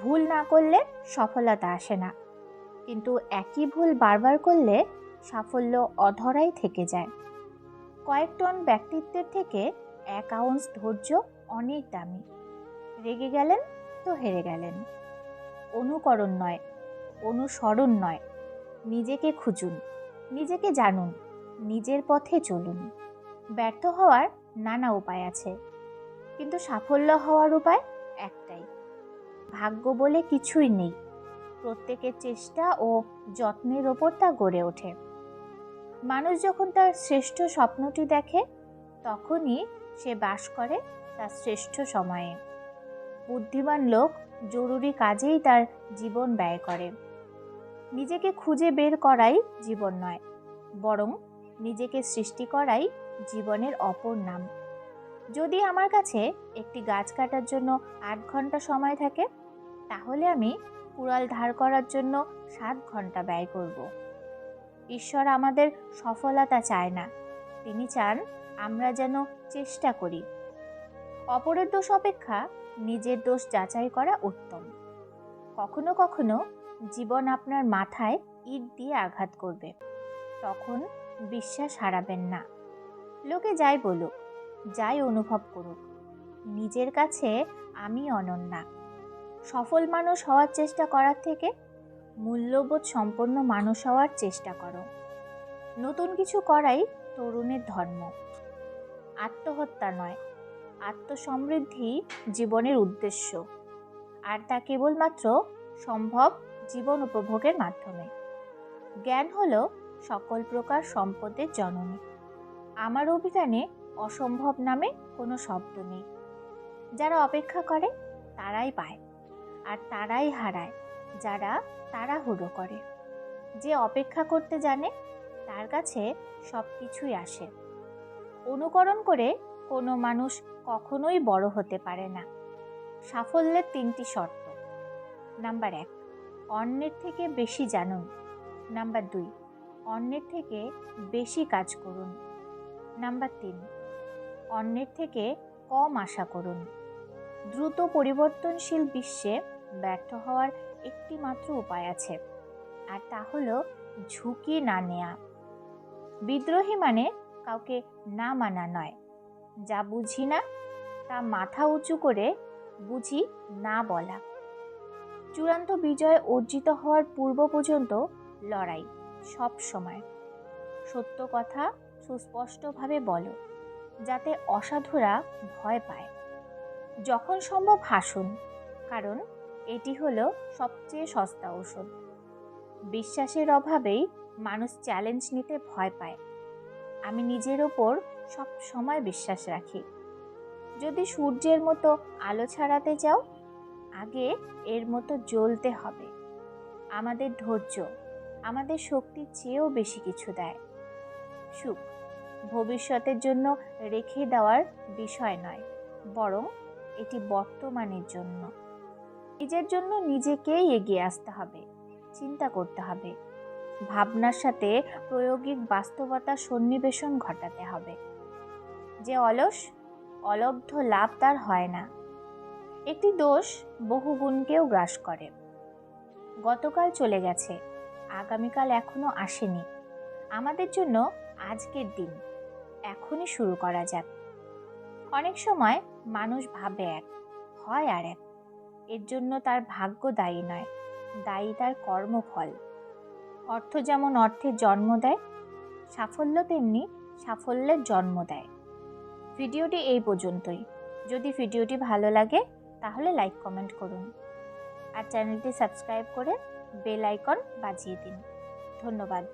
ভুল না করলে সফলতা আসে না, কিন্তু একই ভুল বারবার করলে সাফল্য অধরাই থেকে যায়। কয়েক টন ব্যক্তিত্বের থেকে 1 আউন্স ধৈর্য অনেক দামি। রেগে গেলেন তো হেরে গেলেন। অনুকরণ নয়, অনুসরণ নয়, নিজেকে খুঁজুন, নিজেকে জানুন, নিজের পথে চলুন। ব্যর্থ হওয়ার নানা উপায় আছে, কিন্তু সাফল্য হওয়ার উপায় একটাই। ভাগ্য বলে কিছুই নেই, প্রত্যেকের চেষ্টা ও যত্নের ওপর তা গড়ে ওঠে। মানুষ যখন তার শ্রেষ্ঠ স্বপ্নটি দেখে, তখনই সে বাস করে তার শ্রেষ্ঠ সময়ে। বুদ্ধিমান লোক জরুরি কাজেই তার জীবন ব্যয় করে। নিজেকে খুঁজে বের করাই জীবন নয়, বরং নিজেকে সৃষ্টি করাই জীবনের অপর নাম। যদি আমার কাছে একটি গাছ কাটার জন্য 8 ঘন্টা সময় থাকে, তাহলে আমি কুড়াল ধার করার জন্য 7 ঘন্টা ব্যয় করব। ঈশ্বর আমাদের সফলতা চায় না, তিনি চান আমরা যেন চেষ্টা করি। অপরের দোষ অপেক্ষা নিজের দোষ যাচাই করা উত্তম। কখনো কখনো জীবন আপনার মাথায় ইট দিয়ে আঘাত করবে, তখন বিশ্বাস হারাবেন না। লোকে যাই বলুক, যাই অনুভব করুক, নিজের কাছে আমি অনন্যা। সফল মানুষ হওয়ার চেষ্টা করার থেকে মূল্যবোধ সম্পন্ন মানুষ হওয়ার চেষ্টা করো। নতুন কিছু করাই তরুণের ধর্ম। আত্মহত্যা নয়, আত্মসমৃদ্ধি জীবনের উদ্দেশ্য, আর তা কেবলমাত্র সম্ভব জীবন উপভোগের মাধ্যমে। জ্ঞান হলো সকল প্রকার সম্পদের জননী। আমার অভিধানে অসম্ভব নামে কোনো শব্দ নেই। যারা অপেক্ষা করে তারাই পায়, আর তারাই হারায় যারা তাড়াহুড়ো করে। যে অপেক্ষা করতে জানে তার কাছে সব কিছুই আসে। অনুকরণ করে কোনো মানুষ কখনোই বড় হতে পারে না। সাফল্যের 3টি শর্ত। নাম্বার 1, অন্যের থেকে বেশি জানুন। নাম্বার 2, অন্যের থেকে বেশি কাজ করুন। নাম্বার 3, অন্যের থেকে কম আশা করুন। দ্রুত পরিবর্তনশীল বিশ্বে ব্যর্থ হওয়ার একটি মাত্র উপায় আছে, আর তা হলো ঝুঁকি না নেয়া। বিদ্রোহী মানে কাউকে না মানা নয়। যা বুঝি না তা মাথা উঁচু করে বুঝি না বলা। চূড়ান্ত বিজয় অর্জিত হওয়ার পূর্ব পর্যন্ত লড়াই সব সময়। সত্য কথা সুস্পষ্টভাবে বলো, যাতে অসাধুরা ভয় পায়। যখন সম্ভব হাসুন, কারণ এটি হলো সবচেয়ে সস্তা ঔষধ। বিশ্বাসের অভাবেই মানুষ চ্যালেঞ্জ নিতে ভয় পায়। আমি নিজের ওপর সব সময় বিশ্বাস রাখি। যদি সূর্যের মতো আলো ছড়াতে চাও, আগে এর মতো জ্বলতে হবে। আমাদের ধৈর্য আমাদের শক্তির চেয়েও বেশি কিছু দেয়। সুখ ভবিষ্যতের জন্য রেখে দেওয়ার বিষয় নয়, বরং এটি বর্তমানের জন্য। নিজের জন্য নিজেকেই এগিয়ে আসতে হবে, চিন্তা করতে হবে, ভাবনার সাথে প্রায়োগিক বাস্তবতার সন্নিবেশন ঘটাতে হবে। যে অলস, অলব্ধ লাভ তার হয় না। একটি দোষ বহু গুণকেও গ্রাস করে। গতকাল চলে গেছে, আগামীকাল এখনো আসেনি। আমাদের জন্য আজকের দিন এখনই শুরু করা যাক। অনেক সময় মানুষ ভাবে এক, হয় আর এক। এর জন্য তার ভাগ্য দায়ী নয়, দায়ী তার কর্মফল। অর্থ যেমন অর্থের জন্ম দেয়, সাফল্য তেমনি সাফল্যের জন্ম দেয়। ভিডিওটি এই পর্যন্তই। যদি ভিডিওটি ভালো লাগে তাহলে লাইক কমেন্ট করুন, আর চ্যানেলটি সাবস্ক্রাইব করে বেল আইকন বাজিয়ে দিন। ধন্যবাদ।